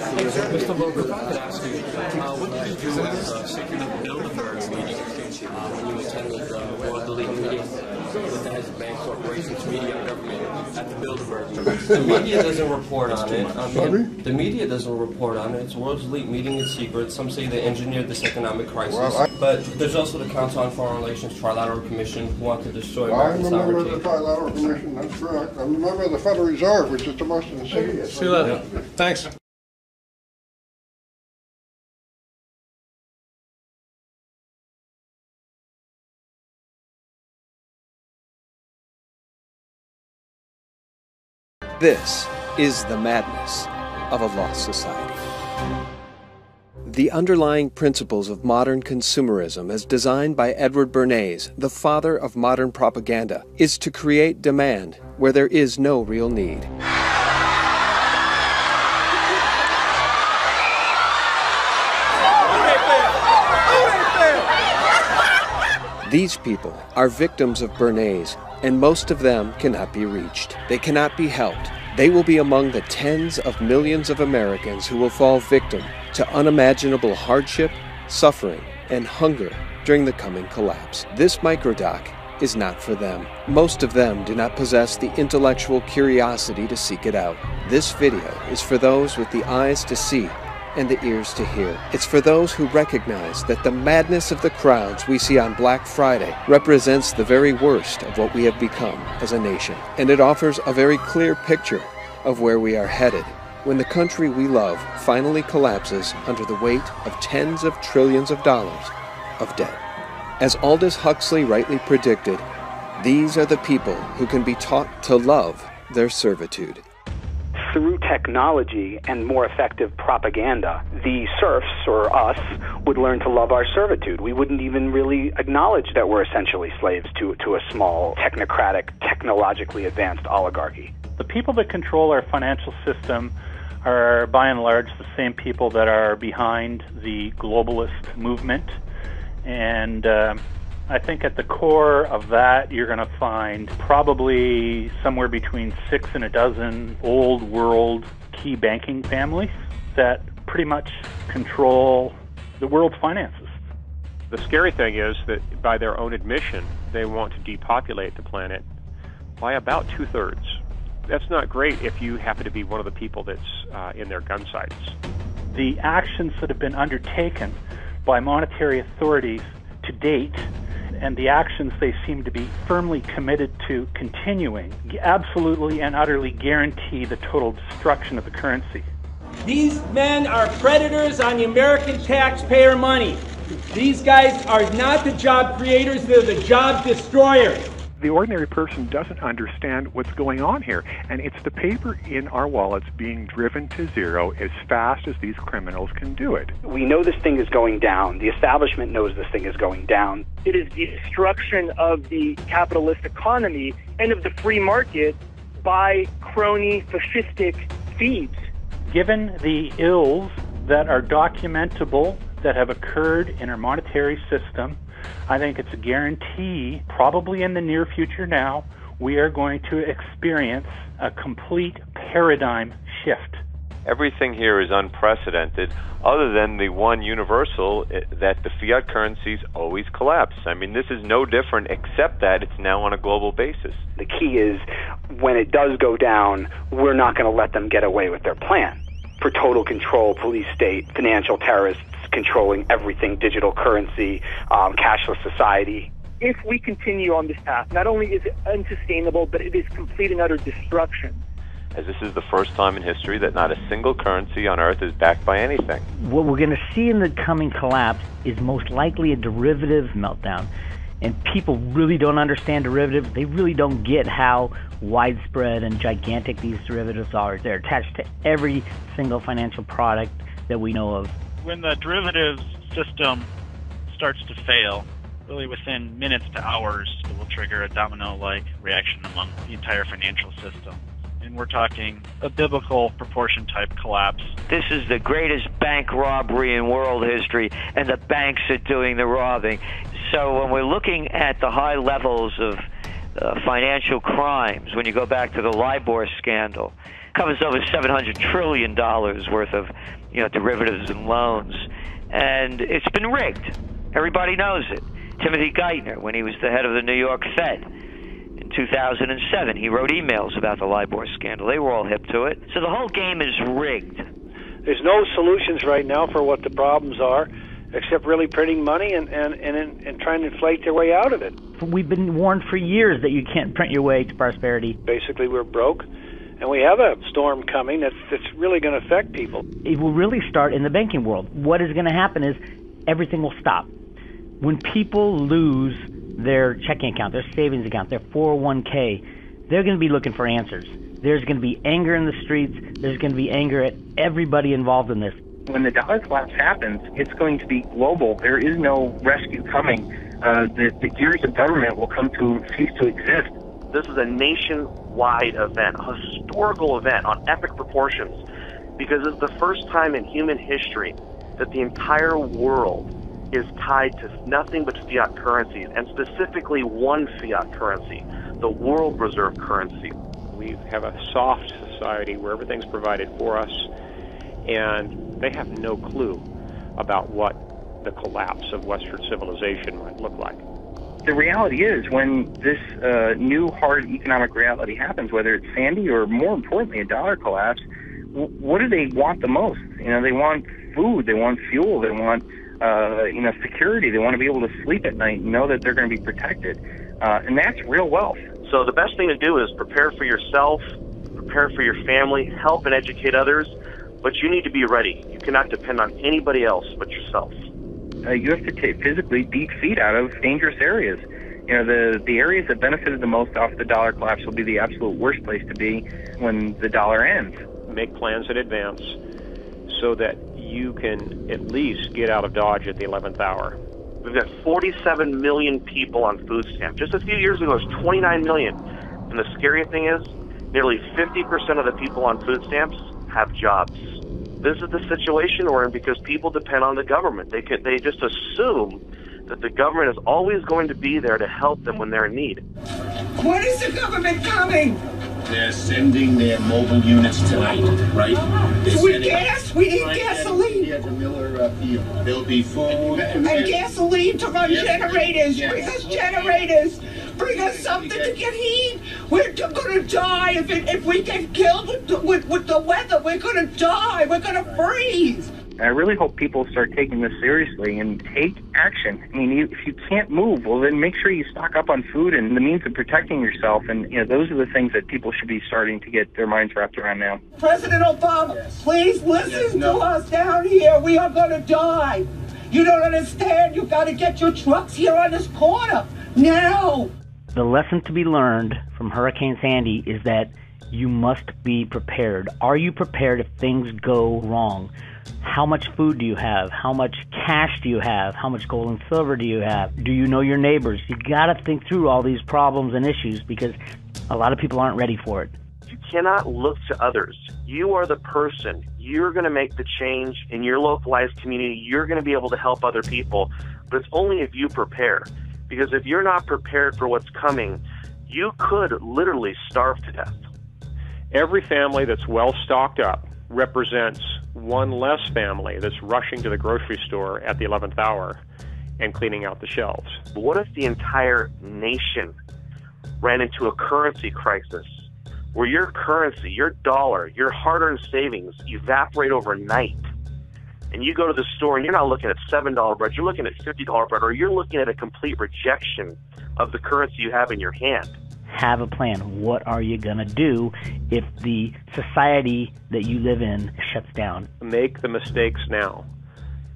Mr. Logan, if I could ask you, what did you do as a secret of the Bilderberg meeting when you attended the World Elite meeting with the heads of bank corporations, media, and government at the Bilderberg meeting? The media doesn't report on it. The media doesn't report on it. It's World Elite meeting. It's secret. Some say they engineered this economic crisis. But there's also the Council on Foreign Relations Trilateral Commission who want to destroy American sovereignty. I'm a member of the Trilateral Commission. That's correct. I'm a member of the Federal Reserve, which is the most insidious. See you later. Thanks. This is the madness of a lost society. The underlying principles of modern consumerism, as designed by Edward Bernays, the father of modern propaganda, is to create demand where there is no real need. These people are victims of Bernays, and most of them cannot be reached. They cannot be helped. They will be among the tens of millions of Americans who will fall victim to unimaginable hardship, suffering, and hunger during the coming collapse. This microdoc is not for them. Most of them do not possess the intellectual curiosity to seek it out. This video is for those with the eyes to see and the ears to hear. It's for those who recognize that the madness of the crowds we see on Black Friday represents the very worst of what we have become as a nation. And it offers a very clear picture of where we are headed when the country we love finally collapses under the weight of tens of trillions of dollars of debt. As Aldous Huxley rightly predicted, these are the people who can be taught to love their servitude. Through technology and more effective propaganda, the serfs, or us, would learn to love our servitude. We wouldn't even really acknowledge that we're essentially slaves to a small, technocratic, technologically advanced oligarchy. The people that control our financial system are, by and large, the same people that are behind the globalist movement. And I think at the core of that, you're going to find probably somewhere between 6 and a dozen old world key banking families that pretty much control the world's finances. The scary thing is that by their own admission, they want to depopulate the planet by about 2/3. That's not great if you happen to be one of the people that's in their gun sights. The actions that have been undertaken by monetary authorities to date, and the actions they seem to be firmly committed to continuing, absolutely and utterly guarantee the total destruction of the currency. These men are predators on the American taxpayer money. These guys are not the job creators, they're the job destroyers. The ordinary person doesn't understand what's going on here, and it's the paper in our wallets being driven to zero as fast as these criminals can do it. We know this thing is going down. The establishment knows this thing is going down. It is the destruction of the capitalist economy and of the free market by crony, fascistic thieves. Given the ills that are documentable that have occurred in our monetary system, I think it's a guarantee, probably in the near future now, we are going to experience a complete paradigm shift. Everything here is unprecedented, other than the one universal that the fiat currencies always collapse. I mean, this is no different, except that it's now on a global basis. The key is, when it does go down, we're not going to let them get away with their plan. For total control, police state, financial terrorists, controlling everything, digital currency, cashless society. If we continue on this path, not only is it unsustainable, but it is complete and utter destruction. As this is the first time in history that not a single currency on Earth is backed by anything. What we're going to see in the coming collapse is most likely a derivative meltdown. And people really don't understand derivatives. They really don't get how widespread and gigantic these derivatives are. They're attached to every single financial product that we know of. When the derivatives system starts to fail, really within minutes to hours, it will trigger a domino-like reaction among the entire financial system. And we're talking a biblical proportion type collapse. This is the greatest bank robbery in world history, and the banks are doing the robbing. So when we're looking at the high levels of financial crimes, when you go back to the LIBOR scandal, covers over $700 trillion worth of derivatives and loans. And it's been rigged. Everybody knows it. Timothy Geithner, when he was the head of the New York Fed in 2007, he wrote emails about the LIBOR scandal. They were all hip to it. So the whole game is rigged. There's no solutions right now for what the problems are, except really printing money and trying to inflate their way out of it. We've been warned for years that you can't print your way to prosperity. Basically, we're broke, and we have a storm coming that's really going to affect people. It will really start in the banking world. What is going to happen is everything will stop. When people lose their checking account, their savings account, their 401k, they're going to be looking for answers. There's going to be anger in the streets. There's going to be anger at everybody involved in this. When the dollar collapse happens, it's going to be global. There is no rescue coming. The gears of government will come to cease to exist. This is a nationwide event, a historical event on epic proportions, because it's the first time in human history that the entire world is tied to nothing but fiat currencies, and specifically one fiat currency, the world reserve currency. We have a soft society where everything's provided for us, and they have no clue about what the collapse of Western civilization might look like. The reality is, when this new hard economic reality happens, whether it's Sandy or, more importantly, a dollar collapse, what do they want the most? They want food, they want fuel, they want security. They want to be able to sleep at night and know that they're going to be protected. And that's real wealth. So the best thing to do is prepare for yourself, prepare for your family, help and educate others, but you need to be ready. You cannot depend on anybody else but yourself. You have to physically beat feet out of dangerous areas. The areas that benefited the most off the dollar collapse will be the absolute worst place to be when the dollar ends. Make plans in advance so that you can at least get out of Dodge at the 11th hour. We've got 47 million people on food stamps. Just a few years ago, it was 29 million. And the scary thing is, nearly 50% of the people on food stamps have jobs. This is the situation we're in because people depend on the government. They just assume that the government is always going to be there to help them when they're in need. When is the government coming? They're sending their mobile units tonight, right? We gas? We need gasoline. At the Miller Field. There'll be food. And gasoline to run generators. Bring us generators. Bring us something to get heat. We're going to die if we get killed with the weather. We're going to die. We're going to freeze. I really hope people start taking this seriously and take action. I mean, if you can't move, well, then make sure you stock up on food and the means of protecting yourself. And, those are the things that people should be starting to get their minds wrapped around now. President Obama, please listen to us down here. We are going to die. You don't understand. You've got to get your trucks here on this corner now. The lesson to be learned from Hurricane Sandy is that you must be prepared. Are you prepared if things go wrong? How much food do you have? How much cash do you have? How much gold and silver do you have? Do you know your neighbors? You got to think through all these problems and issues because a lot of people aren't ready for it. You cannot look to others. You are the person. You're going to make the change in your localized community. You're going to be able to help other people, but it's only if you prepare. Because if you're not prepared for what's coming, you could literally starve to death. Every family that's well stocked up represents one less family that's rushing to the grocery store at the 11th hour and cleaning out the shelves. What if the entire nation ran into a currency crisis where your currency, your dollar, your hard-earned savings evaporate overnight? And you go to the store and you're not looking at $7 bread, you're looking at $50 bread, or you're looking at a complete rejection of the currency you have in your hand. Have a plan. What are you going to do if the society that you live in shuts down? Make the mistakes now.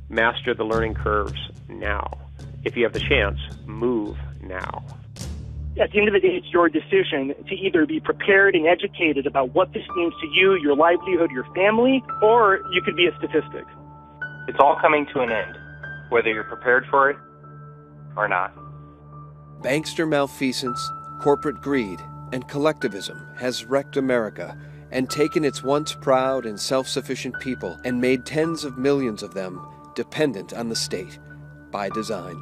Master the learning curves now. If you have the chance, move now. At the end of the day, it's your decision to either be prepared and educated about what this means to you, your livelihood, your family, or you could be a statistic. It's all coming to an end, whether you're prepared for it or not. Bankster malfeasance, corporate greed, and collectivism has wrecked America and taken its once proud and self-sufficient people and made tens of millions of them dependent on the state by design.